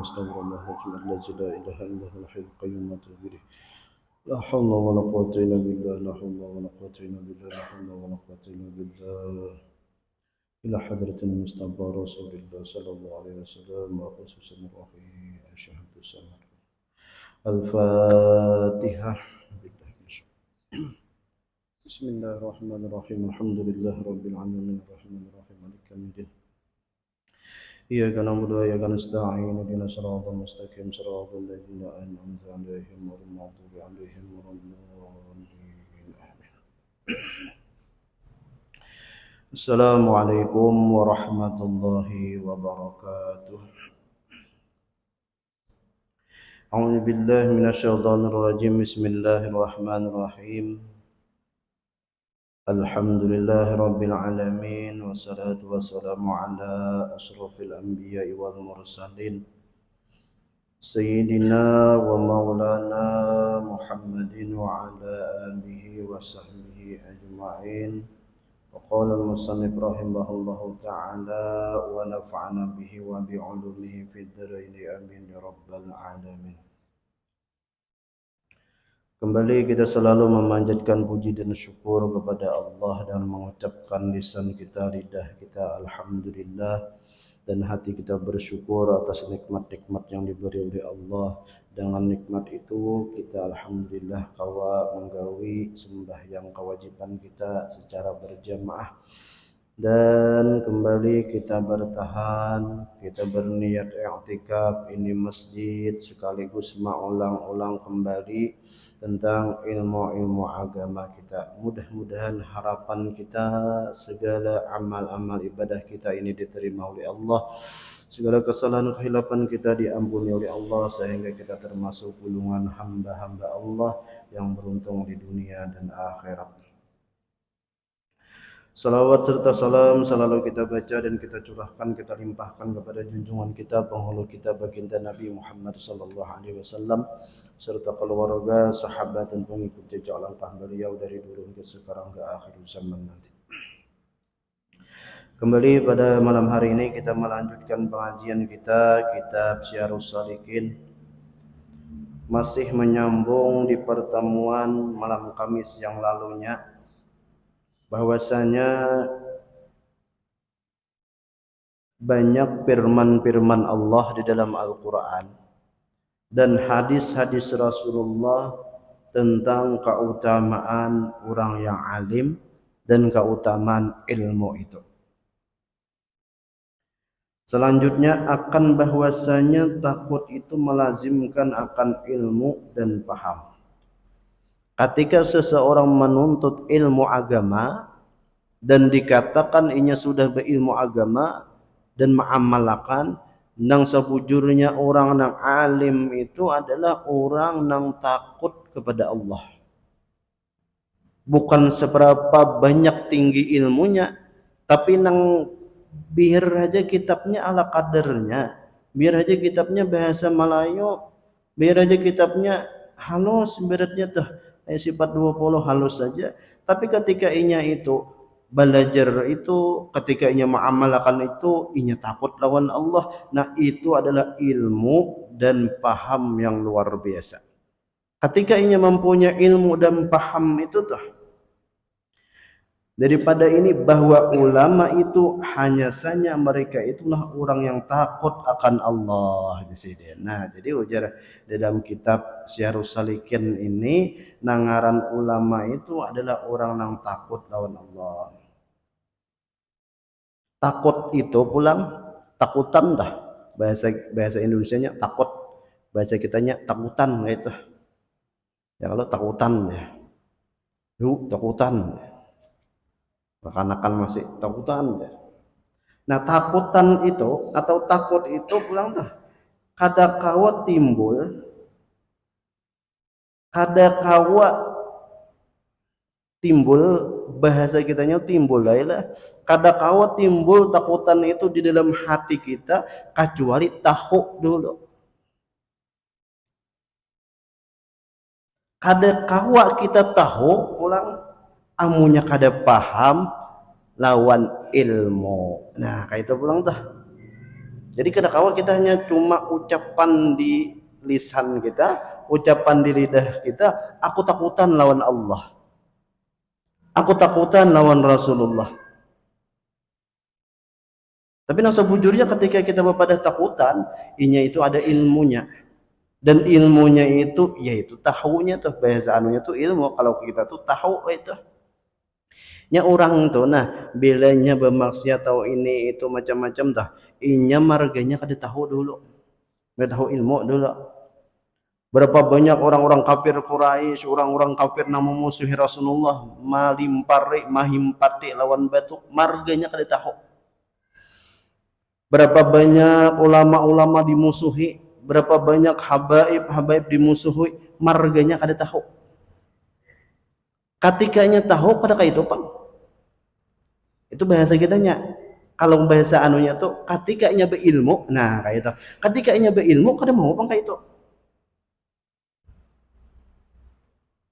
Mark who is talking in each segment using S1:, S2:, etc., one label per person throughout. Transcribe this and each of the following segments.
S1: ونستغفر الله الذي لا إله إلا هو الحي القيوم ونتوب إليه. لا حول ولا قوة إلا بالله، لا حول ولا قوة إلا بالله، لا حول ولا قوة إلا بالله. إلى حضرة المصطفى رسول الله صلى الله عليه وسلم وخصوصا روحه أشهد السماء. الفاتحة. بسم الله الرحمن الرحيم. الحمد لله رب العالمين الرحمن الرحيم مالك يوم الدين. إياك نعبد وإياك نستعين اهدنا الصراط المستقيم صراط الذين أنعمت عليهم غير المغضوب عليهم ولا الضالين. السلام عليكم ورحمة الله وبركاته. أعوذ بالله من الشيطان الرجيم. بسم الله الرحمن الرحيم. الحمد لله رب العالمين والصلاة والسلام على أشرف الأنبياء والمرسلين سيدنا ومولانا محمد وعلى آله وصحبه أجمعين. وقال المصنف رحمه الله تعالى ونفعنا به وبعلومه في الدارين آمين يا رب العالمين. Kembali kita selalu memanjatkan puji dan syukur kepada Allah dan mengucapkan lisan kita, lidah kita alhamdulillah, dan hati kita bersyukur atas nikmat-nikmat yang diberi oleh Allah. Dengan nikmat itu kita alhamdulillah kawa menggawi sembahyang kewajiban kita secara berjamaah, dan kembali kita bertahan, kita berniat i'tikaf ini masjid sekaligus mengulang-ulang kembali tentang ilmu-ilmu agama kita. Mudah-mudahan harapan kita segala amal-amal ibadah kita ini diterima oleh Allah, segala kesalahan kehilapan kita diampuni oleh Allah, sehingga kita termasuk golongan hamba-hamba Allah yang beruntung di dunia dan akhirat. Salawat serta salam selalu kita baca dan kita curahkan, kita limpahkan kepada junjungan kita, penghulu kita, baginda Nabi Muhammad sallallahu alaihi wasallam, serta keluarga, sahabat dan pengikut jejak langkah beliau dari dulu hingga sekarang ke akhir zaman nanti. Kembali pada malam hari ini kita melanjutkan pengajian kita kitab Syiarus Shalikin, masih menyambung di pertemuan malam Kamis yang lalunya, bahwasanya banyak firman-firman Allah di dalam Al-Quran dan hadis-hadis Rasulullah tentang keutamaan orang yang alim dan keutamaan ilmu itu. Selanjutnya akan bahwasanya takut itu melazimkan akan ilmu dan paham. Ketika seseorang menuntut ilmu agama dan dikatakan inya sudah berilmu agama dan mengamalkan, nang sebujurnya orang nang alim itu adalah orang nang takut kepada Allah. Bukan seberapa banyak tinggi ilmunya, tapi nang biar aja kitabnya ala kadarnya, biar aja kitabnya bahasa Melayu, biar aja kitabnya halus, beratnya tuh sifat 20 halus saja. Tapi ketika inya itu belajar itu, ketika inya mengamalkan itu, inya takut lawan Allah. Nah itu adalah ilmu dan paham yang luar biasa. Ketika inya mempunyai ilmu dan paham itu tuh, daripada ini bahwa ulama itu hanya saja mereka itulah orang yang takut akan Allah di sini. Nah, jadi ujar dalam kitab Syiarus Shalikin ini, nangaran ulama itu adalah orang yang takut lawan Allah. Takut itu pulang takutan dah. Bahasa Indonesianya takut. Bahasa kitanya takutan gitu. Ya kalau takutan ya. Takutan. Rekan-rekan masih takutan ya. Nah takutan itu atau takut itu pulang tuh kadakawa timbul, bahasa kitanya timbul lah. Kadakawa timbul takutan itu di dalam hati kita kecuali tahu dulu. Kadakawa kita tahu pulang amunya kada paham lawan ilmu. Nah kayak itu pulang tuh. Jadi kadang-kala kita hanya cuma ucapan di lisan kita, ucapan di lidah kita, aku takutan lawan Allah. Aku takutan lawan Rasulullah. Tapi nang sebujurnya ketika kita pada takutan, inya itu ada ilmunya. Dan ilmunya itu yaitu tahunya tuh, bahasa anunya tuh ilmu. Kalau kita tuh tahu itu. Nya orang tuh nah bilanya bermaksiat tahu ini itu macam-macam dah. Inya marganya kada tahu dulu. Kada tahu ilmu dulu. Berapa banyak orang-orang kafir Quraisy, orang-orang kafir yang memusuhi Rasulullah, malimpari, mahimpati lawan batu, marganya kada tahu. Berapa banyak ulama-ulama dimusuhi, berapa banyak habaib dimusuhi, marganya kada tahu. Ketikanya tahu kada kayak itu pang. Itu bahasa kitanya. Kalau bahasa anunya tuh ketikanya berilmu, nah kayak itu. Ketikanya berilmu kada mau pang kayak itu.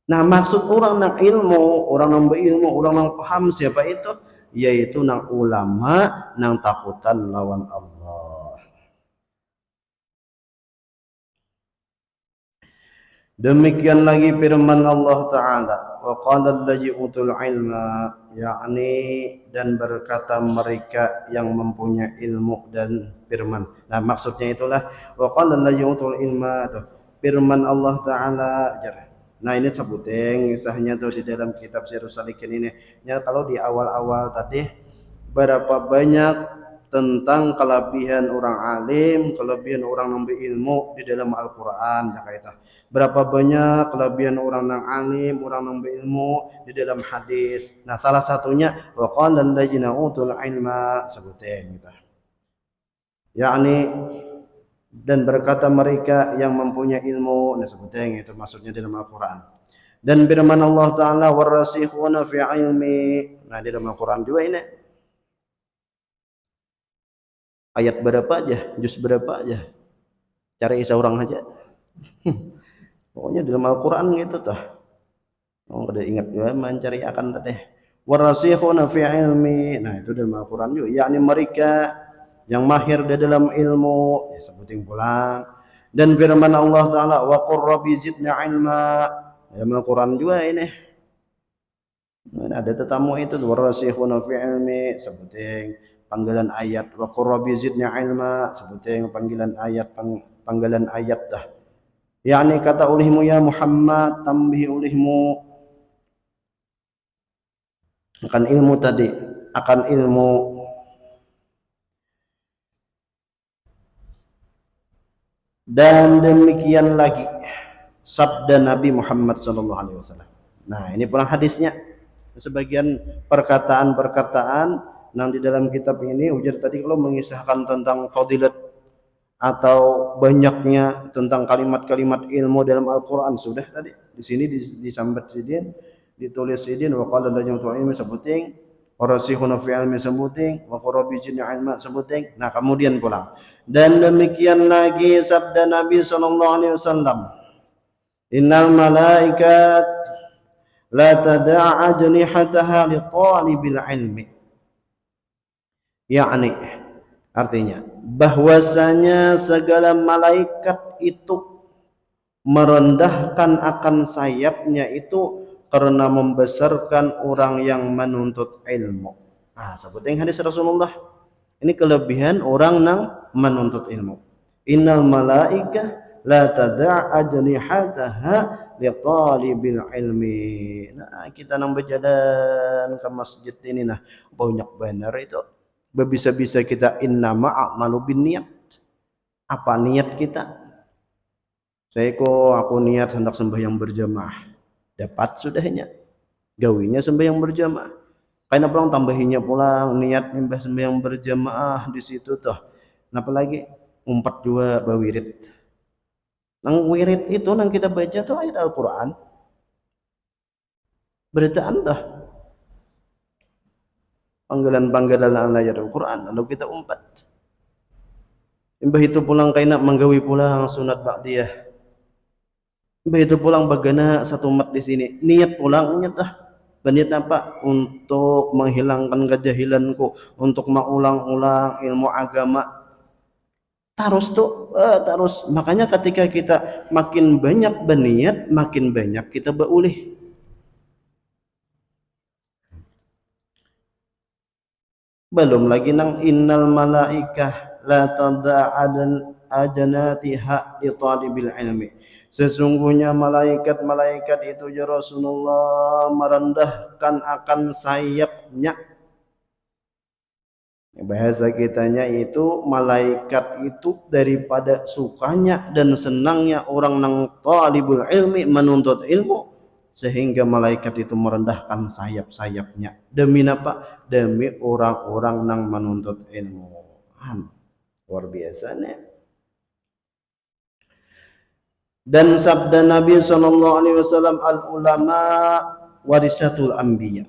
S1: Nah maksud orang nang ilmu, orang nang berilmu, orang nang paham siapa itu, yaitu nang ulama nang takutan lawan Allah. Demikian lagi firman Allah Ta'ala, wa qala allazi utul ilma, yakni dan berkata mereka yang mempunyai ilmu dan firman. Nah maksudnya itulah wa qala allazi utul ilma, firman Allah Ta'ala. Nah ini sebuteng kisahnya tuh di dalam kitab Sirus Salikin ini. Ya kalau di awal-awal tadi berapa banyak tentang kelebihan orang alim, kelebihan orang yang berilmu di dalam Al-Qur'an ya kayak itu. Berapa banyak kelebihan orang yang alim, orang yang berilmu di dalam hadis. Nah salah satunya wa qala alladziina utul ilma sebuteng gitu. Yakni dan berkata mereka yang mempunyai ilmu, nah sebutnya itu maksudnya dalam Al-Quran. Dan firman Allah Ta'ala warasikhuna fi ilmi, nah di dalam Al-Quran juga ini ayat berapa aja, juz berapa aja, cari isa orang aja. Pokoknya dalam Al-Quran gitu tuh. Oh udah ingat juga mencari akan tadi warasikhuna fi ilmi, nah itu dalam Al-Quran juga, yakni mereka yang mahir di dalam ilmu, ya sebutin pulang. Dan firman Allah Ta'ala wa qur rabbi zidna ilma, dalam Al-Quran juga ini. Nah, ada tetamu itu warasikhuna fi ilmi, sebutin panggilan ayat wa qur rabbi zidna ilma, sebutin panggilan ayat, panggilan ayat dah. Yakni kata ulihmu ya Muhammad, tambih ulihmu akan ilmu tadi, akan ilmu. Dan demikian lagi sabda Nabi Muhammad SAW. Nah ini pulang hadisnya. Sebagian perkataan-perkataan yang di dalam kitab ini ujar tadi kalau mengisahkan tentang fadilat atau banyaknya tentang kalimat-kalimat ilmu dalam Al-Quran sudah tadi di sini disambat sidin, ditulis sidin wa qala alladziina ilmi sebuting warasikhuna fi ilmi sebuting wa qurabi jinni ilma sebuting. Nah kemudian pulang dan demikian lagi sabda Nabi sallallahu alaihi wasallam, innal malaikat la tada'a ajnihataha li talibil ilmi, yakni artinya bahwasanya segala malaikat itu merendahkan akan sayapnya itu karena membesarkan orang yang menuntut ilmu. Nah, sebutin hadis Rasulullah. Ini kelebihan orang yang menuntut ilmu. Innal malaika la tada' ajnihataha li talibil ilmi. Nah, kita nang berjalan ke masjid ini nah banyak benar itu. Bisa-bisa kita innama a'malu binniyat. Apa niat kita? Saya kok aku niat hendak sembahyang berjamaah. Dapat sudahnya. Gawinya sembahyang berjamaah. Karena pulang tambahinya pulang niat nyembah sembahyang berjamaah di situ tuh. Kenapa lagi? Umpat juga bawirid. Nang wirid itu nang kita baca tuh ayat Al-Qur'an. Beritaan tuh. Panggilan-panggilan ayat Al-Qur'an lalu kita umpat. Mbah itu pulang kaina menggawi pulang sunat ba'diyah. Mbah itu pulang bagana satu umat di sini. Niat pulangnya tah. Niat apa? Untuk menghilangkan kejahilanku, untuk mengulang-ulang ilmu agama. Terus makanya ketika kita makin banyak berniat makin banyak kita beulih. Belum lagi nang innal malaikah la tada'adan ajanatiha li talibil ilmi. Sesungguhnya malaikat-malaikat itu ya Rasulullah merendahkan akan sayapnya. Bahasa kitanya itu malaikat itu daripada sukanya dan senangnya orang nang talibul ilmi menuntut ilmu sehingga malaikat itu merendahkan sayap-sayapnya demi apa? Demi orang-orang nang menuntut ilmu. Luar biasa nih. Dan sabda Nabi SAW, al ulama warisatul anbiya.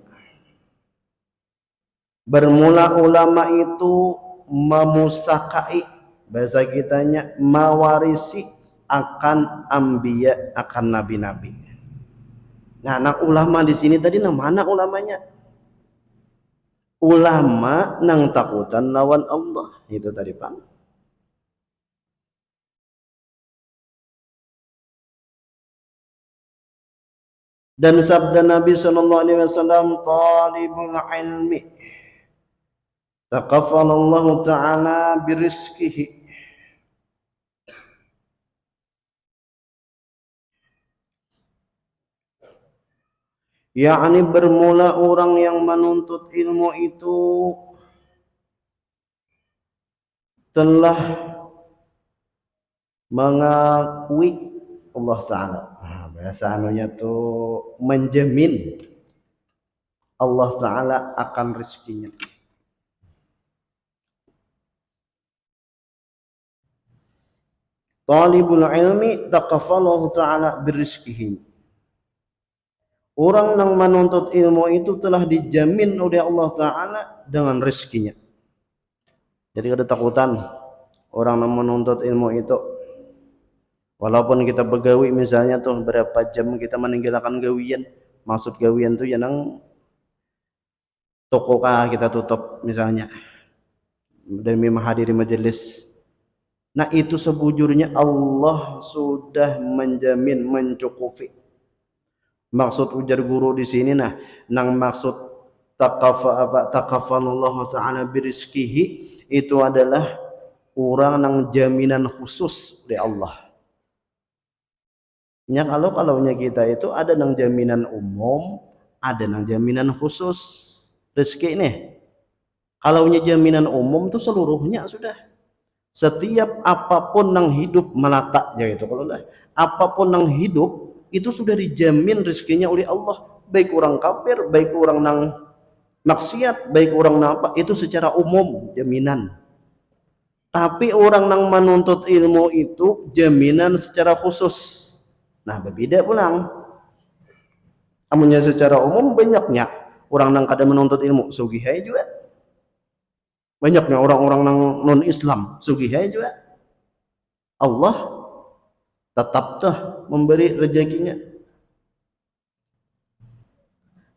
S1: Bermula ulama itu memusakai, bahasa kitanya mewarisi akan anbiya, akan nabi-nabi. Nah, anak ulama di sini tadi mana ulamanya? Ulama nang takutan lawan Allah itu tadi, Pak. Dan sabda Nabi SAW, talibul ilmi taqaffalallahu ta'ala birizkihi. Yakni bermula orang yang menuntut ilmu itu telah mengakui Allah Ta'ala. Bahasa anunya tuh menjamin Allah Ta'ala akan rezekinya. Talibul ilmi taqaffalahu ta'ala birizkihi. Orang yang menuntut ilmu itu telah dijamin oleh Allah Ta'ala dengan rezekinya. Jadi ada takutan orang yang menuntut ilmu itu. Walaupun kita begawi misalnya tuh berapa jam kita meninggalkan gawian. Maksud gawian tuh ya nang toko kah kita tutup misalnya demi menghadiri majelis. Nah itu sebujurnya Allah sudah menjamin mencukupi. Maksud ujar guru di sini nang maksud taqaffalallahu ta'ala birizkihi itu adalah orang nang jaminan khusus dari Allah. Ya kalau kita itu ada nang jaminan umum, ada nang jaminan khusus rezeki ini. Kalau jaminan umum tuh seluruhnya sudah. Setiap apapun yang hidup melata ya itu kalau lah. Apapun yang hidup itu sudah dijamin rezekinya oleh Allah. Baik orang kafir, baik orang nang maksiat, baik orang napa itu secara umum jaminan. Tapi orang nang menuntut ilmu itu jaminan secara khusus. Nah berbeda pulang. Amunnya secara umum banyaknya orang nang kada menuntut ilmu sugihai juga. Banyaknya orang-orang non Islam sugihai juga. Allah tetap tuh memberi rezekinya.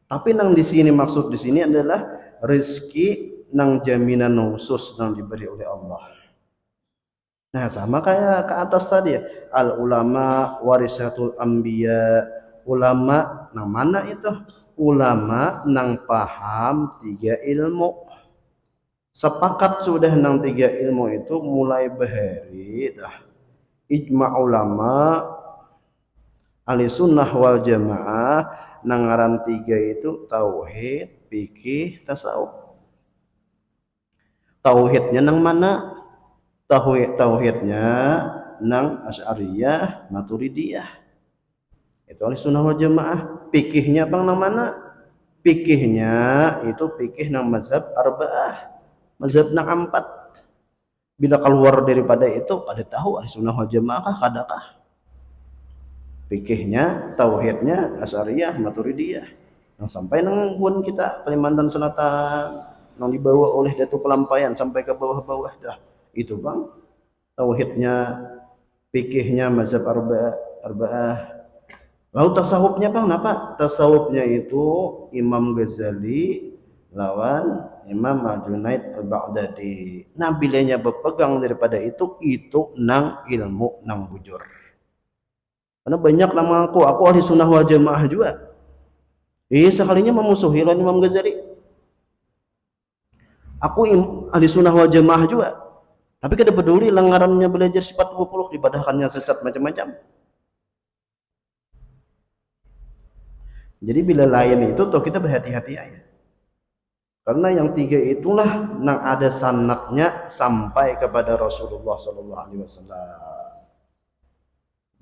S1: Tapi nang di sini maksud di sini adalah rezeki nang jaminan khusus nang diberi oleh Allah. Nah sama kayak ke atas tadi ya. Al ulama warisatul anbiya. Ulama nang mana itu? Ulama nang paham 3 ilmu. Sepakat sudah nang 3 ilmu itu mulai bahari dah ijma ulama ahli sunnah wal jamaah nang ngaran 3 itu tauhid, fikih, tasawuf. Tauhidnya nang mana? Tauhidnya nang Asy'ariyah, Maturidiyah. Itu ahli sunnah wal jamaah. Fikihnya bang nang mana? Fikihnya itu fikih nang mazhab arba'ah. Mazhab nang 4. Bila keluar daripada itu ada tahu ahli sunnah wal jamaah kadakah? Fikihnya, tauhidnya Asy'ariyah, Maturidiyah. Yang sampai nang pun kita Kalimantan Selatan yang dibawa oleh Datuk Pelampaian sampai ke bawah-bawah dah. Itu bang tauhidnya, fikihnya mazhab arba'ah. Lalu tasawufnya bang apa? Tasawufnya itu Imam Ghazali lawan Imam Al-Junaid Al-Baghdadi. Nah bilanya berpegang daripada itu nang ilmu nang bujur. Karena banyak nama aku ahli sunnah wal jamaah juga. Sekalinya memusuhi lawan Imam Ghazali. Aku ahli sunnah wal jamaah juga. Tapi kada peduli lengarannya belajar sifat 20 dibadahkannya sesat macam-macam. Jadi bila lain itu toh kita berhati-hati aja. Karena yang tiga itulah yang ada sanadnya sampai kepada Rasulullah sallallahu alaihi wasallam.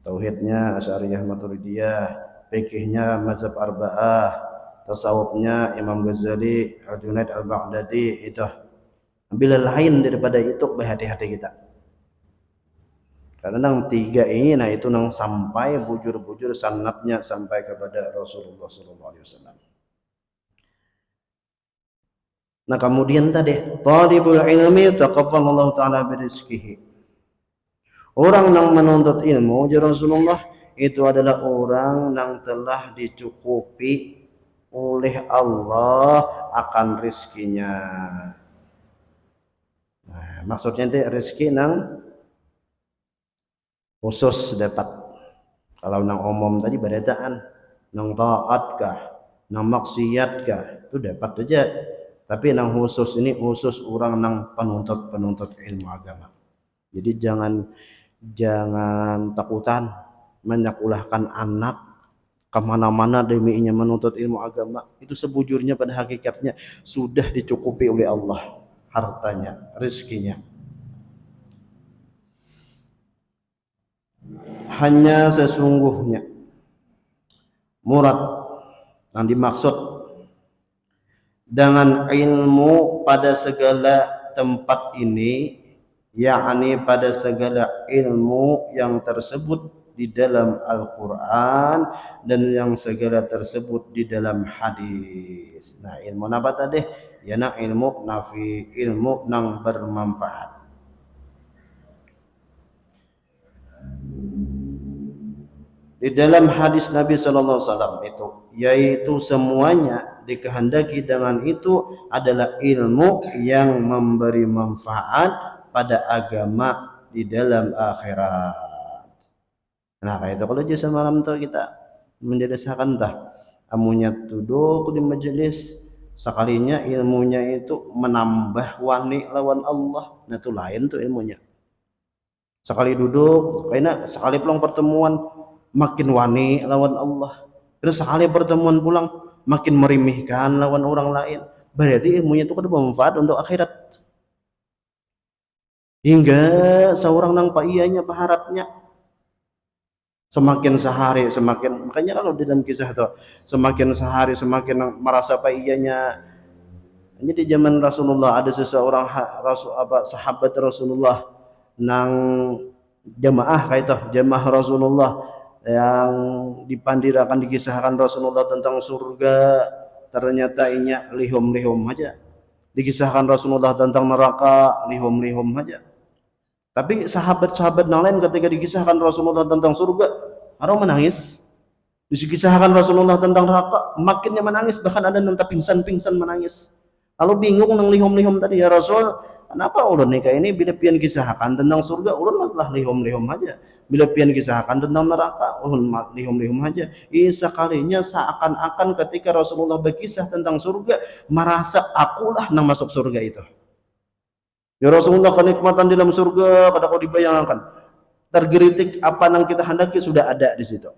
S1: Tauhidnya Asy'ariyah Maturidiyah, fikihnya mazhab Arba'ah, tasawufnya Imam Ghazali, Al-Junaid Al-Baghdadi itu. Bila lain daripada itu berhati-hati kita. Karena yang tiga ini nah itu yang sampai bujur-bujur sanadnya sampai kepada Rasulullah sallallahu alaihi wasallam. Nah kemudian tadi talibul ilmi taqaffalallahu taala birizqihi. Orang yang menuntut ilmu ya Rasulullah itu adalah orang yang telah dicukupi oleh Allah akan rizkinya. Nah, maksudnya itu rezeki nang khusus dapat. Kalau nang umum tadi barataan, nang taat kah, nang maksiat kah, itu dapat aja. Tapi nang khusus ini khusus orang nang penuntut ilmu agama. Jadi jangan takutan menyekolahkan anak kemana-mana demi ingin menuntut ilmu agama. Itu sebujurnya pada hakikatnya sudah dicukupi oleh Allah hartanya, rezekinya. Hanya sesungguhnya murad yang dimaksud dengan ilmu pada segala tempat ini, yakni pada segala ilmu yang tersebut di dalam Al-Quran dan yang segala tersebut di dalam hadis. Nah ilmu apa tadi? Ya nak ilmu nafi, ilmu nang bermanfaat. Di dalam hadis Nabi Sallallahu Alaihi Wasallam itu, yaitu semuanya dikehendaki dengan itu adalah ilmu yang memberi manfaat pada agama di dalam akhirat. Nah kayak itu kalau jasa malam tuh kita menjadikan tah amunya duduk di majelis sekalinya ilmunya itu menambah wani lawan Allah. Nah itu lain tuh ilmunya. Sekali duduk kayaknya sekali pulang pertemuan makin wani lawan Allah. Terus sekali pertemuan pulang makin merimihkan lawan orang lain. Berarti ilmunya itu kan bermanfaat untuk akhirat. Hingga seorang nang paiyanya paharatnya semakin sehari semakin, makanya kalau di dalam kisah itu semakin sehari semakin merasa paiyanya. Jadi di zaman Rasulullah ada seseorang sahabat Rasulullah nang jamaah kayak itu jamaah Rasulullah yang dipandirakan dikisahkan Rasulullah tentang surga, ternyata inya lihum-lihum aja. Dikisahkan Rasulullah tentang neraka lihum-lihum aja. Tapi sahabat-sahabat yang lain ketika dikisahkan Rasulullah tentang surga, orang menangis. Dikisahkan Rasulullah tentang neraka, makinnya menangis, bahkan ada yang pingsan-pingsan menangis. Kalau bingung nang lihum-lihum tadi, ya Rasul, kenapa ulun nikah ini bila pian kisahkan tentang surga, ulun masalah lihum-lihum aja. Bila pian kisahkan tentang neraka, ulun lihum-lihum aja. Sekalinya seakan-akan ketika Rasulullah berkisah tentang surga, merasa akulah nang masuk surga itu. Ya Rasulullah kenikmatan di dalam surga kada kau dibayangkan. Tergeritik apa yang kita hendaki sudah ada di situ.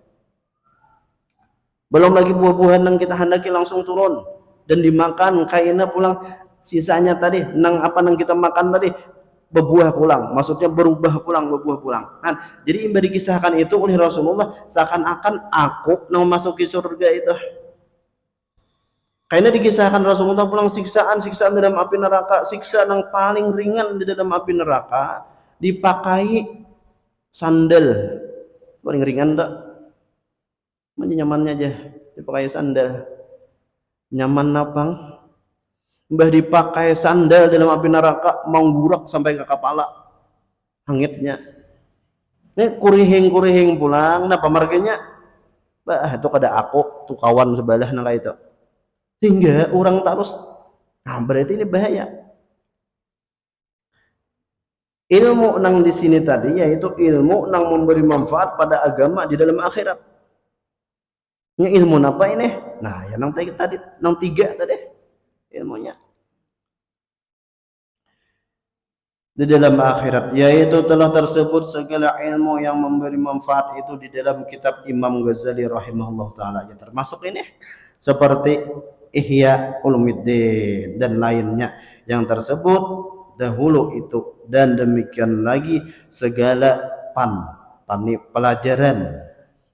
S1: Belum lagi buah-buahan yang kita hendaki langsung turun dan dimakan kainnya pulang sisanya tadi nang apa yang kita makan tadi berbuah pulang, maksudnya berubah pulang, berbuah pulang. Nah, jadi yang dikisahkan itu oleh Rasulullah seakan-akan aku nang masuki surga itu. Karena dikisahkan Rasulullah pulang siksaan dalam api neraka, siksa yang paling ringan di dalam api neraka dipakai sandal. Paling ringan tak? Macam nyamannya aja dipakai sandal. Nyaman napang. Mbah dipakai sandal dalam api neraka menggurak sampai ke kepala. Hangitnya. Ini kurihing pulang, nah pemarganya bah itu kada aku tuh kawan sebelah nang itu. Sehingga orang terus Nah, berarti ini bahaya. Ilmu nang di sini tadi yaitu ilmu nang memberi manfaat pada agama di dalam akhirat. Ini ilmu apa ini? Nah, ya nang tadi nang tiga tadi ilmunya. Di dalam akhirat yaitu telah tersebut segala ilmu yang memberi manfaat itu di dalam kitab Imam Ghazali rahimahullah taala, ya termasuk ini seperti Ihya Ulumuddin dan lainnya yang tersebut dahulu itu, dan demikian lagi segala pelajaran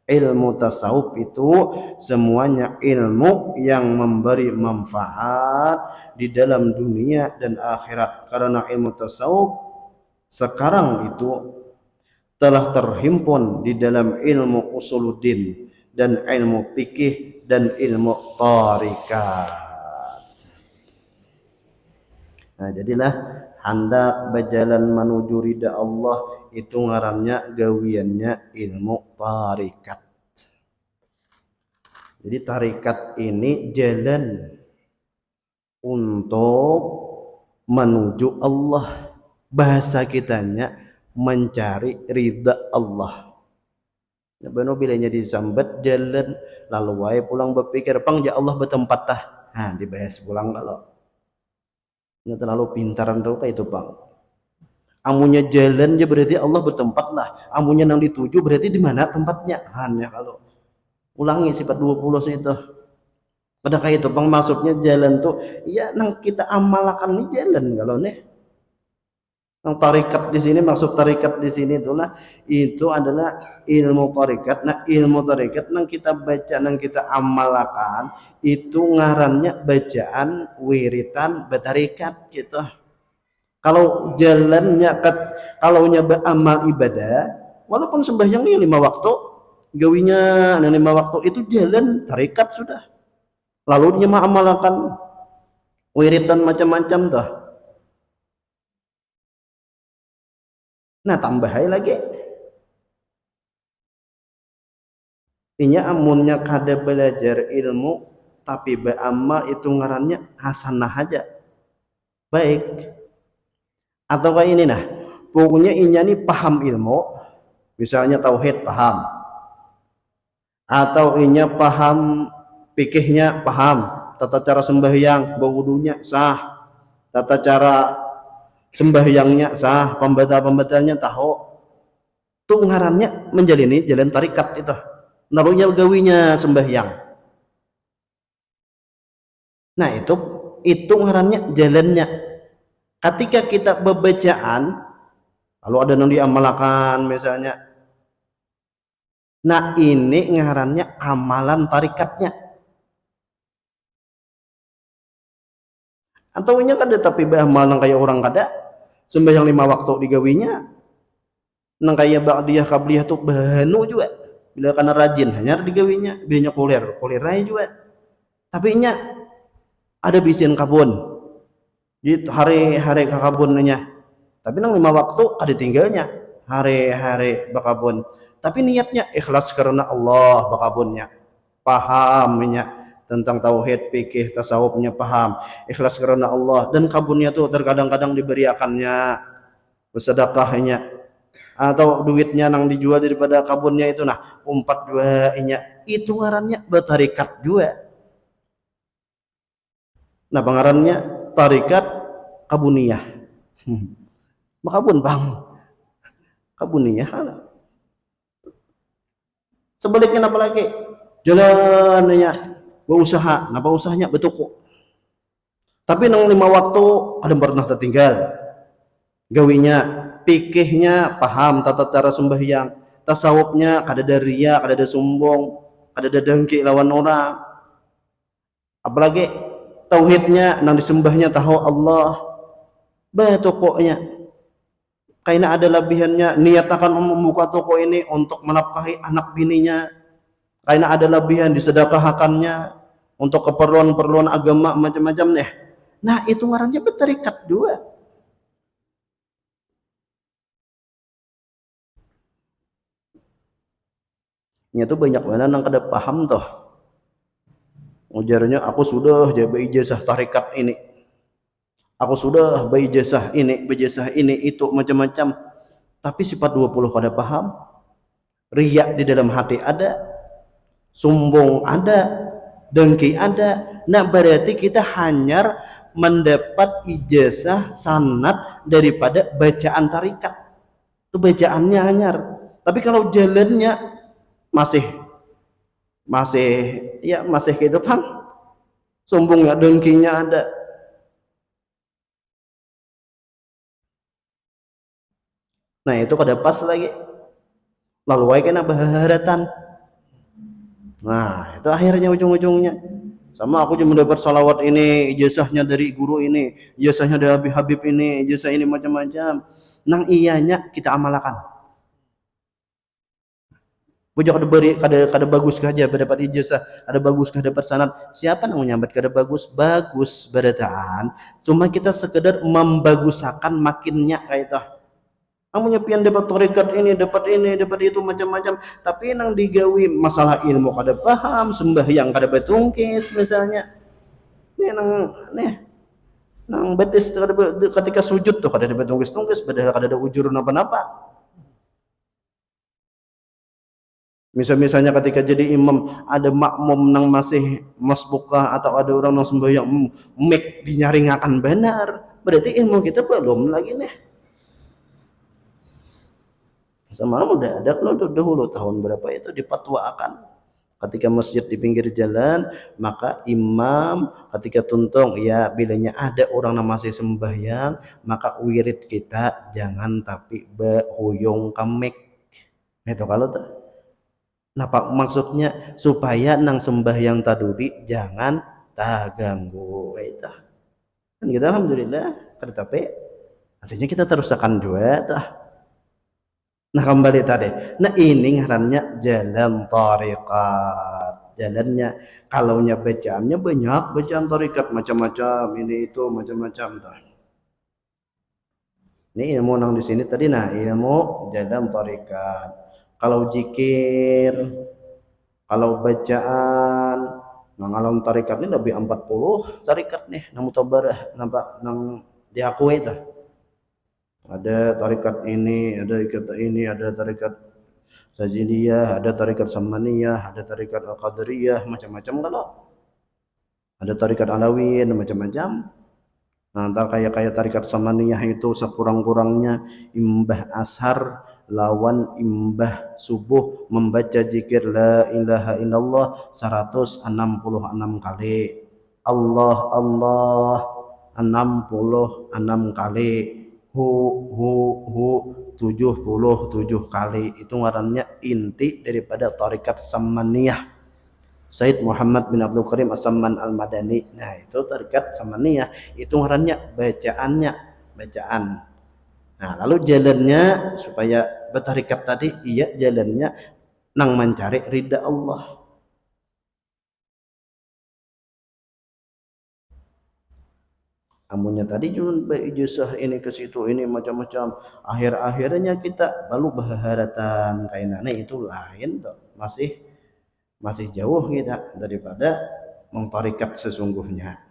S1: ilmu tasawuf itu semuanya ilmu yang memberi manfaat di dalam dunia dan akhirat, karena ilmu tasawuf sekarang itu telah terhimpun di dalam ilmu usuluddin dan ilmu fikih dan ilmu tarikat. Nah, jadilah hendak berjalan menuju ridha Allah itu ngarannya gawiannya ilmu tarikat. Jadi tarikat ini jalan untuk menuju Allah. Bahasa kitanya mencari ridha Allah. Nah, benar bilanya disambat jalan lalu wae pulang berpikir pang ya Allah bertempat tah. Nah, dibahas pulang kalau ini terlalu pintaran tuh itu bang. Amunya jalan ya berarti Allah bertempat lah. Amunya nang dituju berarti di mana tempatnya. Hanya kalau ulangi sifat 20 itu. Pada kayak itu bang, maksudnya jalan tuh ya nang kita amalkan nih jalan kalau nih. Nang tarikat di sini, maksud tarikat di sini itu nah itu adalah ilmu tarikat. Nah, ilmu tarikat nang kita baca nang kita amalkan itu ngarannya bacaan wiritan betarikat gitu. Kalau jalannya kalau nyoba amal ibadah, walaupun sembahyang ini 5 waktu, gawinya 5 waktu itu jalan tarikat sudah. Lalu dia amalkan wiritan macam-macam dah. Nah, tambah lagi. Inya amunnya kada belajar ilmu tapi beramal itu ngarannya hasanah aja. Baik. Atau kayak ini nah, pokoknya inya nih paham ilmu, misalnya tauhid paham, atau inya paham fikihnya paham, tata cara sembahyang, berwudunya sah, tata cara sembahyangnya sah, pembatal-pembatalnya tahu, tuh ngarannya menjalani jalan tarikat itu. Naruhnya gawinya sembahyang. Nah, itu ngarannya jalannya. Ketika kita bebacaan, kalau ada yang diamalkan misalnya, nah ini ngarannya amalan tarikatnya. Atau nya kada tapi beramal nang kayak orang kada sembahyang 5 waktu digawinya nang kayak ba'diyah qabliyah tuh banu juga bila kana rajin hanya digawinya bilanya kulir aja juga, tapi nya ada bisin kabun di hari-hari ke kabunnya, tapi nang 5 waktu ada tinggalnya hari-hari bakabun, tapi niatnya ikhlas karena Allah bakabunnya, pahamnya tentang tauhid, fikih, tasawufnya paham, ikhlas karena Allah, dan kabunnya tuh terkadang-kadang diberiakannya, bersedekahnya, atau duitnya nang dijual daripada kabunnya itu nah umpat dua inya itu ngarannya bertarikat juga. Nah, pengarannya tarikat kabuniyah. Makabun bang, kabuniyah. Sebaliknya apa lagi? Jalannya berusaha, napa usahanya betuku. Tapi nang 5 waktu ada pernah tertinggal. Gawinya, pikihnya paham tata cara sembahyang, tasawufnya kada ada riya, kada ada sombong, kada ada dengki lawan orang. Apalagi tauhidnya nang disembahnya tahu Allah. Betokoknya karena ada lebihannya niat akan membuka toko ini untuk menafkahi anak bininya, karena ada lebihan disedekahkannya untuk keperluan-keperluan agama macam-macam nih. Nah, itu ngarannya bertarikat juga. Nya tuh banyak mana nang kada paham toh. Ujarnya aku sudah jaga ijazah tarikat ini. Aku sudah berijazah ini itu macam-macam. Tapi sifat 20 kada paham. Riya di dalam hati ada, sombong ada, dengki ada. Nah, berarti kita hanya mendapat ijazah sanad daripada bacaan tarikat. Itu bacaannya hanyar. Tapi kalau jalannya masih masih masih gitu kan, sombongnya dengkinya ada. Nah, itu kada pas lagi. Lalu wae kena baharatan. Nah, itu akhirnya ujung-ujungnya. Sama aku cuma dapat salawat ini, ijazahnya dari guru ini, ijazahnya dari Habib ini, ijazah ini macam-macam. Nang iyanya kita amalkan. Bujak kada beri kada bagus aja dapat ijazah, ada bagus dapat sanad. Siapa nang menyambat kada bagus? Bagus berataan. Cuma kita sekedar membagusakan makinnya kayak itu. Kamu nyepian dapat tarekat ini, dapat itu macam-macam. Tapi nang digawi masalah ilmu kada paham, sembahyang kada betungkis misalnya. Nih nang betis ketika sujud tuh kada betungkis-tungkis, padahal kada ada ujur napa-napa. Misalnya ketika jadi imam ada makmum nang masih masbukah atau ada orang nang sembahyang mek dinyaringakan benar, berarti ilmu kita belum lagi nih. Semalam udah ada kalau dahulu tahun berapa itu dipatwakan ketika masjid di pinggir jalan, maka imam ketika tuntung ya bilanya ada orang yang masih sembahyang, maka wirid kita jangan tapi behuyung kemek itu kalau tuh. Napa maksudnya supaya nang sembahyang taduri jangan terganggu itu kan kita alhamdulillah tapi artinya kita terusakan juga tah. Nah, kembali tadi. Nah, ini ngarannya jalan tarikat. Jalannya, kalaunya bacaannya banyak, bacaan tarikat macam-macam, ini itu macam-macam tuh. Ini ilmu nang di sini tadi nah, ilmu jalan tarikat. Kalau zikir, kalau bacaan, nang alam tarikat ini lebih 40 tarikat nih, nang mutabarah, nampak nang diakui dah. Ada tarikat ini, ada tarikat ini, ada tarikat Sajiliyah, ada tarikat Samaniyah, ada tarikat Al-Qadariyah, macam-macam kalau. Ada tarikat Alawiyyin, macam-macam. Nah, antar kayak tarikat Samaniyah itu sekurang-kurangnya imbah ashar lawan imbah subuh membaca zikir la ilaha illallah 166 kali. Allah Allah 66 kali. Hu 77 kali. Itu ngarannya inti daripada tarikat Samaniyah. Said Muhammad bin Abdul Karim As-Samman Al-Madani. Nah, itu tarikat Samaniyah. Itu ngarannya bacaan. Nah, lalu jalannya supaya bertarikat tadi iya jalannya nang mencari ridha Allah. Amunnya tadi cuma ijazah ini ke situ ini macam-macam, akhir-akhirnya kita baru baharatan kainane itu lain tuh, masih jauh kita daripada mengtarikat sesungguhnya.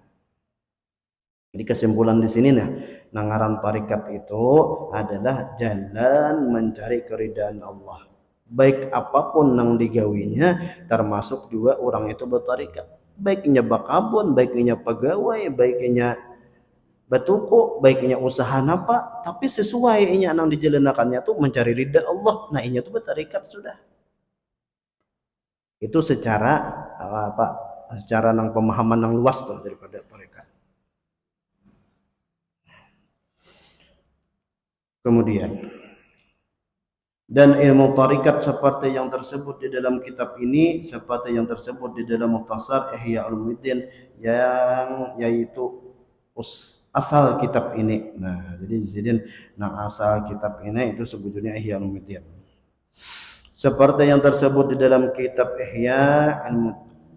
S1: Jadi kesimpulan di sini nah, nangaran tarikat itu adalah jalan mencari keridhaan Allah. Baik apapun nang digawinya, termasuk juga orang itu bertarikat. Baiknya bakabun, baiknya pegawai, baiknya batuku baiknya usaha napa tapi sesuai inya nang dijalanakannya tuh mencari ridha Allah. Nah inya tuh bertarikat sudah itu secara apa secara nang pemahaman nang luas tuh daripada tarikat. Kemudian dan ilmu tarikat seperti yang tersebut di dalam kitab ini, seperti yang tersebut di dalam Mukhtasar Ihya Ulumuddin yang yaitu asal kitab ini. Nah, jadi di sini nang asal kitab ini itu sebetulnya Ihya Ulumuddin. Seperti yang tersebut di dalam kitab Ihya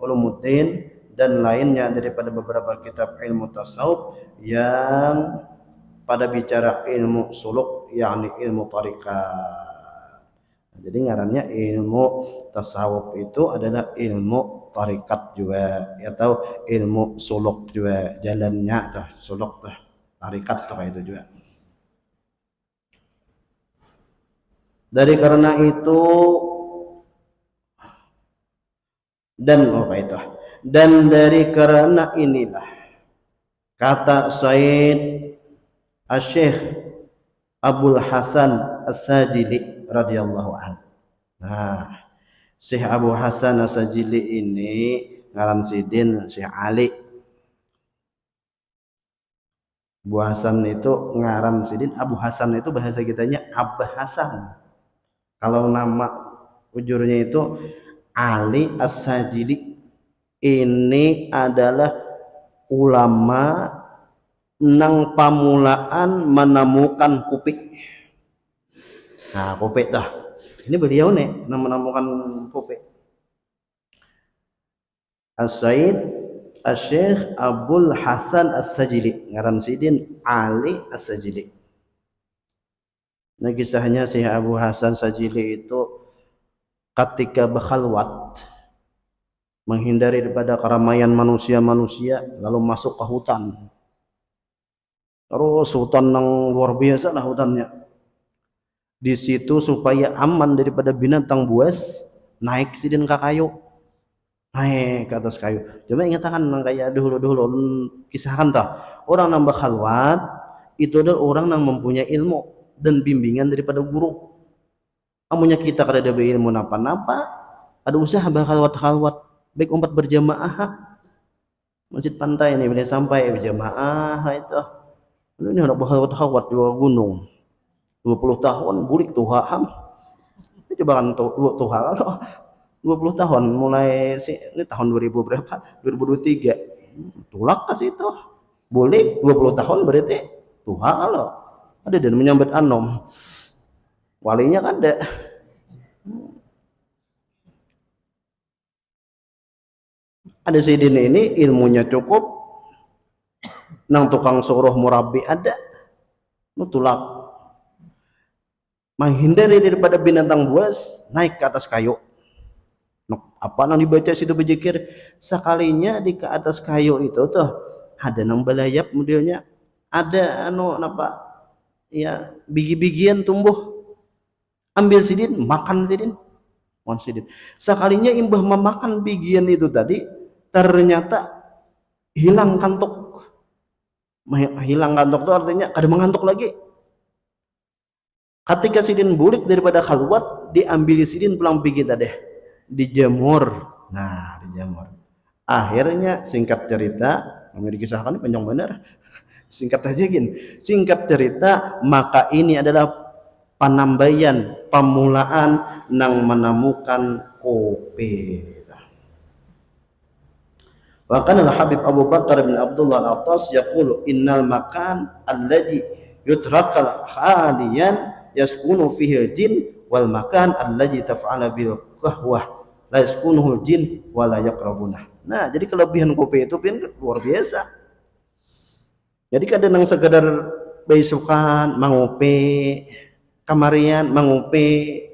S1: Ulumuddin dan lainnya daripada beberapa kitab ilmu tasawuf yang pada bicara ilmu suluk yakni ilmu tarikat. Jadi ngarannya ilmu tasawuf itu adalah ilmu tarikat juga atau ilmu suluk juga jalannya dah suluk dah. tarikat tuh kayak itu juga. Dari karena itu dan dari karena inilah kata Said Asy-Syaikh Abdul Hasan As-Sajili radhiyallahu anhu. Nah, Syekh Abu Hasan As-Sajili ini ngaran sidin Syekh Ali. Abu Hasan itu ngaran sidin, Abu Hasan itu bahasa kitanya Abah Hasan. Kalau nama ujurnya itu Ali As-Sajili. Ini adalah ulama nang pamulaan menemukan kupik. Nah, kupik dah. Ini beliau nih yang menemukan kupik. As-Said Asy-Syaikh Abdul Hasan As-Sajili, ngaran sidin Ali As-Sajili. Nah, kisahnya Syekh Abu Hasan Sajili itu ketika berkhalwat menghindari daripada keramaian manusia-manusia lalu masuk ke hutan. Terus hutan yang luar biasa lah hutannya. Di situ supaya aman daripada binatang buas, naik sidin ke kayu. Naik ke atas kayu. Cuma ingatakan kayak dahulu-dahulu kisahkan tah. Orang yang berkhalwat itu adalah orang yang mempunyai ilmu dan bimbingan daripada guru. Amunya kita kada ada ilmu napa-napa, ada usaha berkhalwat-khalwat, baik umpat berjamaah. Masjid pantai ini bila sampai berjamaah itu. Ini hendak berkhalwat-khalwat di gunung. 20 tahun bulik Tuhan. Coba kan Tuhan 20 tahun mulai ini tahun 2000 berapa? 2023. Tulak ke situ. Boleh 20 tahun berarti Tuhan lo. Ada dan menyambut anom. Walinya kan ada. Ada sidin ini ilmunya cukup. Nang tukang suruh murabi ada. Tulak. Menghindari daripada binatang buas, naik ke atas kayu. Apa yang dibaca situ berzikir, sekalinya di ke atas kayu itu tuh ada nang belayap modelnya, ada apa ya biji-bijian tumbuh, ambil sidin makan sidin, sekalinya imbah memakan bijian itu tadi ternyata hilang kantuk itu artinya kada mengantuk lagi. Ketika sidin bulik daripada khalwat, diambil sidin pulang biji tadi dijemur. Nah, dijemur. Akhirnya singkat cerita, kami dikisahkan panjang benar. Singkat aja gini. Singkat cerita, maka ini adalah penambaian, pemulaan nang menemukan kopi. Bahkan Al-Habib Abu Bakar bin Abdullah Al-Attas yaqulu innal makan alladhi yutrakal haliyan yaskunu fihi al-jin wal makan alladhi taf'ala bil qahwah la yaskunuhu jin wa la yaqrabuna. Nah, jadi kelebihan kopi itu pun luar biasa. Jadi kadang nang sekedar besukan mangopi, kamarian mangopi,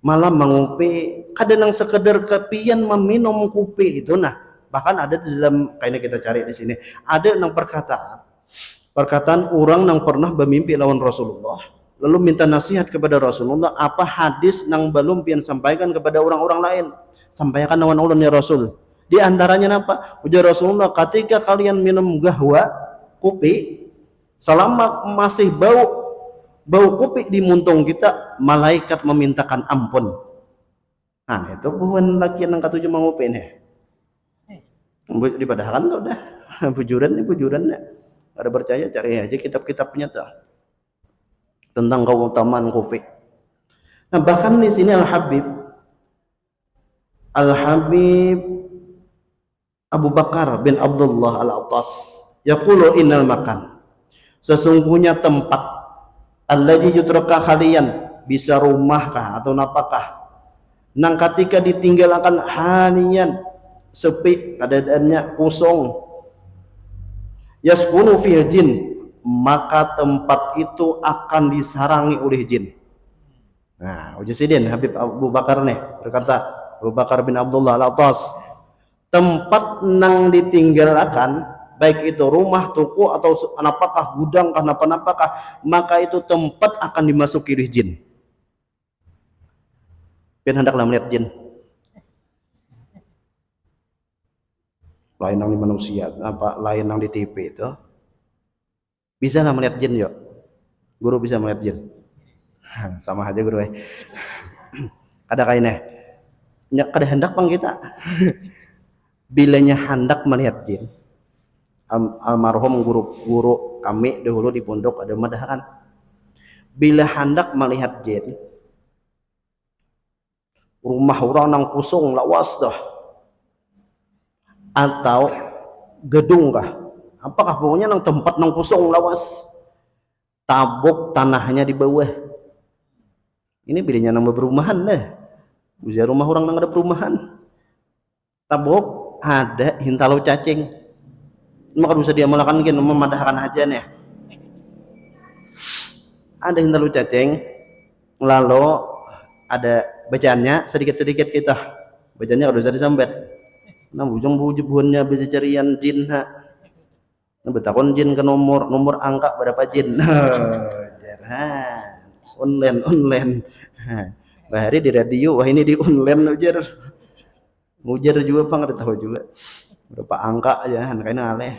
S1: malam mangopi, kadang nang sekedar kepian meminum kopi itu. Nah, bahkan ada di dalam kayaknya kita cari di sini, ada nang perkataan orang nang pernah bermimpi lawan Rasulullah lalu minta nasihat kepada Rasulullah, apa hadis nang belum pian sampaikan kepada orang-orang lain, sampaikan lawan Allah ya Rasul. Di antaranya apa? Ujar Rasulullah, ketika kalian minum gahwa kopi, selama masih bau kopi di muntung kita, malaikat memintakan ampun. Nah, itu bukan laki nang katuju mangopi nih. Dipadahkan tuh udah bujuran nih. Ada percaya cari aja kitab-kitabnya tuh tentang keutamaan kopi. Nah, bahkan di sini Al-Habib Abu Bakar bin Abdullah Al-Attas yaqulu innal makan, sesungguhnya tempat allazi yutraka khalian, bisa rumahkah atau napakah nang ketika ditinggalkan hanian sepi keadaannya kosong, yaskunu fil jin, maka tempat itu akan disarangi oleh jin. Nah, ujar sidin Habib Abu Bakar nih berkata, Abu Bakar bin Abdullah Al-Attas, tempat nang ditinggalkan baik itu rumah, toko atau apakah gudang kah napa-napakah, maka itu tempat akan dimasuki oleh jin. Pian hendaklah melihat jin. Lain yang di manusia, apa lain yang di TV itu. Bisa lah melihat jin yuk. Guru bisa melihat jin. Sama aja guru. Ada kainnya. Ya, kada hendak pang kita. Bilanya hendak melihat jin. Almarhum guru kami dahulu di pondok ada madahan. Bila hendak melihat jin, rumah orang nang pusung lawas dah. Atau gedung kah? Apakah pokoknya nang tempat nang pusung lawas. Tabuk tanahnya di bawah. Ini bilanya nama perumahan deh. Usia rumah orang nang ada perumahan. Tabuk ada hintalau cacing. Maka bisa dia melakukan gini memadahkan hajannya. Ada hintalau cacing, lalu ada bacaannya sedikit-sedikit kita. Bacaannya kalau bisa disambet. Nah bujung-bujung buahnya bisa carian jin ha. Nah betakon jin ke nomor angka berapa jin. Jaran. Online. Bahari di radio, wah ini di online ujar. Ujar juga pang ada tahu juga. Berapa angka aja kayaknya aleh.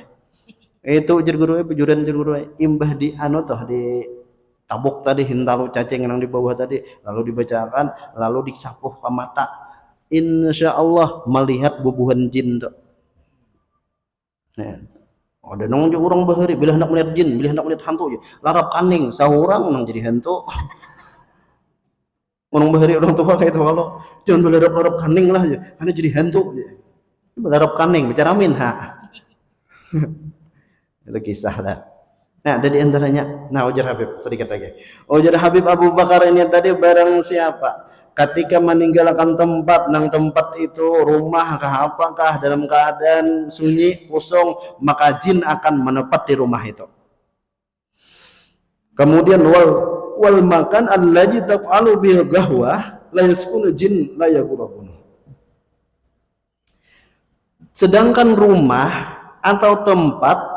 S1: Itu ujar guru pejuran guru imbah di anu toh di tabuk tadi hintalu cacing yang di bawah tadi lalu dibacakan lalu disapuh ke mata. Insya Allah melihat bubuhan jin tuh. Ada nong orang bahari bila hendak melihat jin, bila hendak melihat hantu, larap kaning, saurang nang jadi hantu. Orang bahari orang tua kayak itu kalau jangan berlarap-larap kaning lah, karena jadi hantu. Berlarap kaning, bicara min ha. Itu kisah lah. Nah, ada di antaranya. Nah, ujar Habib sedikit lagi. Ujar Habib Abu Bakar ini tadi barang siapa ketika meninggalkan tempat nang tempat itu rumah kah apakah dalam keadaan sunyi kosong maka jin akan menepat di rumah itu. Kemudian wal makan allazi taf'alu bil gahwah la yaskunu jin la yaqrabun. Sedangkan rumah atau tempat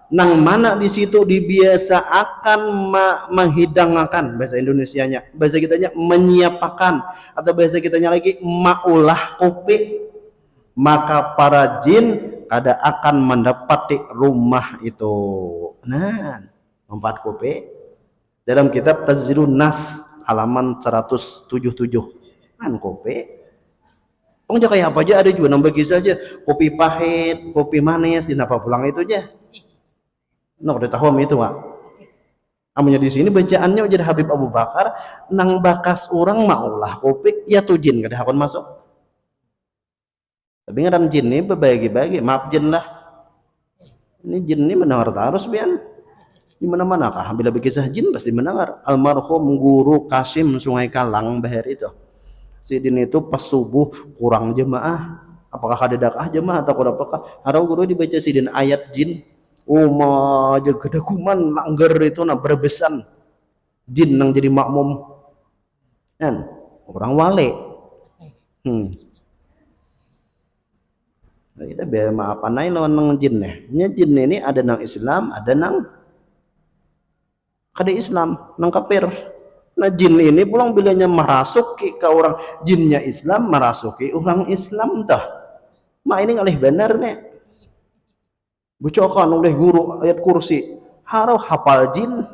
S1: nang mana di situ dibiasakan menghidangkan bahasa Indonesianya, bahasa kitanya menyiapakan atau bahasa kitanya lagi maulah kopi, maka para jin kada akan mendapati rumah itu. Nah, empat kopi dalam kitab Tazkirun Nas halaman 177 kan kopi. Pokoknya kayak apa aja ada juga nambah kisah aja kopi pahit, kopi manis, kenapa pulang itu aja. Nah, udah tahu itu Pak. Amanya di sini bacaannya ujar Habib Abu Bakar nang bakas orang maulah kopi ya tuh jin kada hakon masuk. Tapi ngaran jin ini berbagi-bagi, maaf jin lah. Ini jin ini mendengar terus bian. Di mana-mana kah bila berkisah jin pasti mendengar. Almarhum guru Kasim Sungai Kalang bahar itu. Si din itu pas subuh kurang jemaah. Apakah ada dakah jemaah atau apakah? Harau guru dibaca si din ayat jin. Aja kedakuman langgar itu nak berbesan jin nang jadi makmum kan orang wale kita biar maaf anai lawan nang jin nya jin ini ada nang Islam ada nang kada Islam nang kafir. Nah jin ini pulang bilanya merasuki ke orang jinnya Islam merasuki orang Islam dah mak ini ngalih benar nih bucokan oleh guru ayat kursi harau hafal jin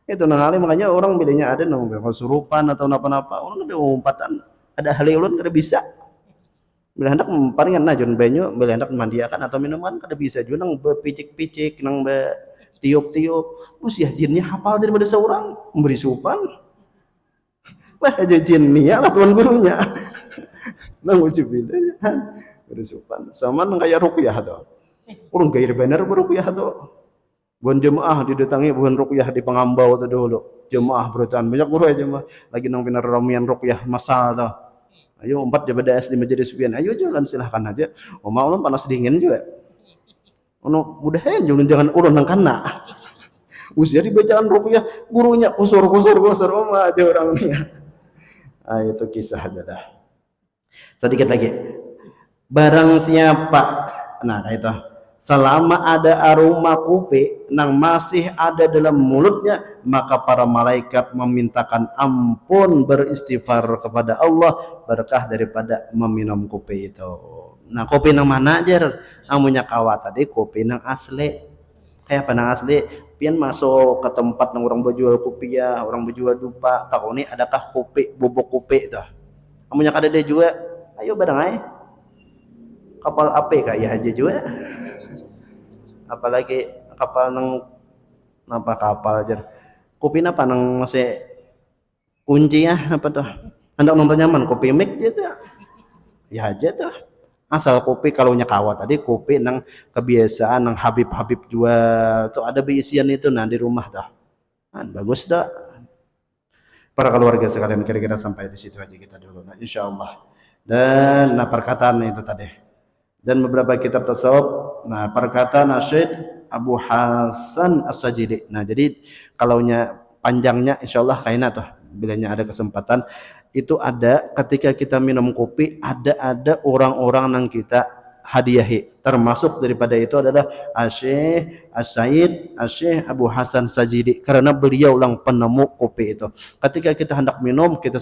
S1: itu nangali makanya orang bedanya ada nang kesurupan atau napa-napa orang ada umpatan ada hal ulun kada bisa bila hendak paringan najon banyu bila hendak mandiakan atau minuman kada bisa juga nang bepicik-picik nang be tiup-tiup usia jinnya hafal daripada seorang memberi supan wah aja jinnya lah tuan gurunya nang ujubillah bersupan sama nang kayak ruqyah tuh urang gair bener ruqyah tuh buan jemaah didatangi buan ruqyah di Pengambau tuh dulu jemaah berutan banyak guru aja mah lagi nang pinar ramian ruqyah masal tuh ayo 4 daripada di majelis pian ayo jalan silahkan aja mau ulun panas dingin juga ono mudahan jangan urun nang kana usia dibacaan ruqyah gurunya kusur aja orangnya itu kisah aja dah sedikit lagi. Barang siapa Nah, kayak itu. Selama ada aroma kopi yang masih ada dalam mulutnya, maka para malaikat memintakan ampun, beristighfar kepada Allah berkah daripada meminum kopi itu. Nah, kopi yang mana aja? Amunya kawat tadi kopi yang asli. Kayak apa yang asli? Pian masuk ke tempat yang orang berjual kopi ya, orang berjual dupa. Tahu nih adakah kopi, bubuk kopi itu? Amunya kada ada juga. Ayo bareng aja. Kapal api kayak aja juga. Apalagi kapal nang apa kapal aja kopi apa nang masih kunci ya apa tuh hendak nonton nyaman kopi mik gitu ya aja tuh asal kopi kalau nyakawat tadi kopi nang kebiasaan nang Habib jual tuh ada beisian itu nah di rumah tuh kan bagus tuh para keluarga sekalian kira-kira sampai di situ aja kita dulu nah insyaallah dan nah perkataan itu tadi dan beberapa kitab tasawuf. Nah, perkataan Syekh Abu Hasan As-Sajili. Nah, jadi kalaunya panjangnya insyaallah kaina tuh bilanya ada kesempatan itu ada ketika kita minum kopi ada orang-orang yang kita hadiahi termasuk daripada itu adalah Syekh As-Said Syekh Abu Hasan Sajidi karena beliau yang penemu kopi itu ketika kita hendak minum kita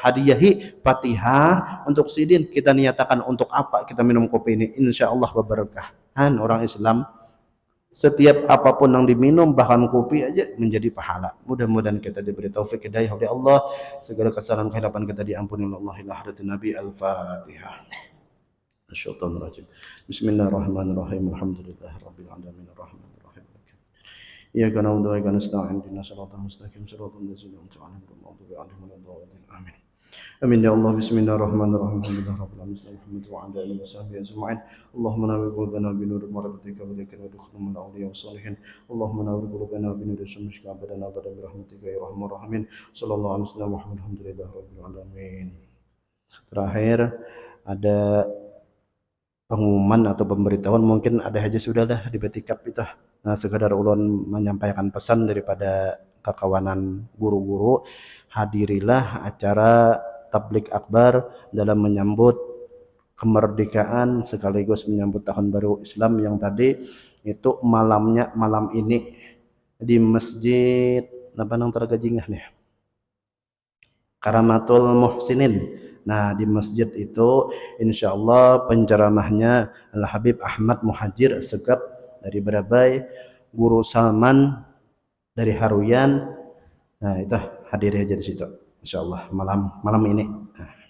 S1: hadiahi Fatihah untuk sidin kita niatakan untuk apa kita minum kopi ini insyaallah berberkah kan orang Islam setiap apapun yang diminum bahkan kopi aja menjadi pahala mudah-mudahan kita diberi taufik hidayah oleh Allah segala kesalahan kehidupan kita diampuni oleh Allah ila hadratin Nabi al-Fatihah. Asyhadu Bismillahirrahmanirrahim. Alhamdulillahirabbil alamin arrahmanir rahim. Iyyaka na'budu wa iyyaka nasta'in ihdinas siratal mustaqim siratal ladzina an'amta 'alaihim ghairil maghdubi 'alaihim waladdallin. Amin. Amin ya Allah. Bismillahirrahmanirrahim. Alhamdulillahirabbil alamin Muhammad wa 'ala alihi washabbihi ajma'in. Allahumma nawwir qulubana bi nuri ma'rifatika wa dzikri wa adkhilna min awliya wassalihin. Allahumma nawwir qulubana bi nuri syamsika abadana abada bi rahmatika ya arhamar rahimin. Sallallahu alaihi wasallam Muhammad alhamdulillahirabbil alamin. Terakhir ada pengumuman atau pemberitahuan mungkin ada aja sudahlah di Betikap itu. Nah, sekadar ulun menyampaikan pesan daripada kekawanan guru-guru, hadirilah acara tablik akbar dalam menyambut kemerdekaan sekaligus menyambut tahun baru Islam yang tadi itu malamnya malam ini di Masjid apa nang tergajingah nih Karamatul Muhsinin. Nah, di masjid itu insya Allah penceramahnya Al Habib Ahmad Muhajir Segap dari Barabai, Guru Salman dari Haruyan. Nah, itu hadir aja di situ insya Allah malam ini. Nah.